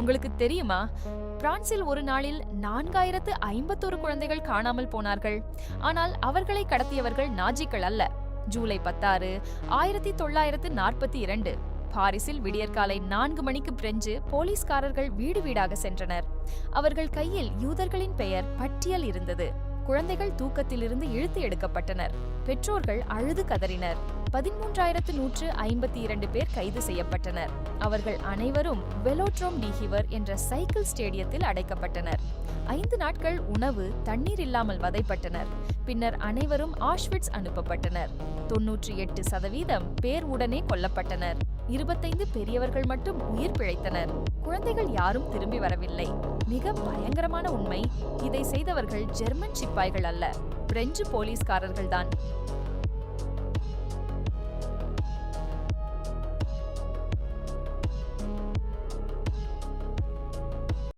உங்களுக்கு தெரியுமா, பிரான்சில் ஒரு நாளில் 4051 குழந்தைகள் காணாமல் போனார்கள். ஆனால் அவர்களை கடத்தியவர்கள் நாஜிக்கள் அல்ல. ஜூலை 16, 1942 பாரிஸில் விடியற்காலை 4 மணிக்கு பிரெஞ்சு போலீஸ்காரர்கள் வீடு வீடாக சென்றனர். அவர்கள் கையில் யூதர்களின் பெயர் பட்டியல் இருந்தது. குழந்தைகள் தூக்கத்திலிருந்து இழுத்து எடுக்கப்பட்டனர். பெற்றோர்கள் அழுது கதறினர். 13,152 பேர் கைது செய்யப்பட்டனர். அவர்கள் அனைவரும் வெலோட்ரோம் டி ஹிவர் என்ற சைக்கிள் ஸ்டேடியத்தில் அடைக்கப்பட்டனர். 5 நாட்கள் உணவு, தண்ணீர் இல்லாமல் வதைப்பட்டனர். பின்னர் அனைவரும் ஆஷ்விட்ஸ் அனுப்பப்பட்டனர். 98% பேர் உடனே கொல்லப்பட்டனர். 25 பெரியவர்கள் மட்டும் உயிர் பிழைத்தனர். குழந்தைகள் யாரும் திரும்பி வரவில்லை. மிக பயங்கரமான உண்மை, இதை செய்தவர்கள் ஜெர்மன் சிப்பாய்கள் அல்ல, பிரெஞ்சு போலீஸ்காரர்கள்தான்.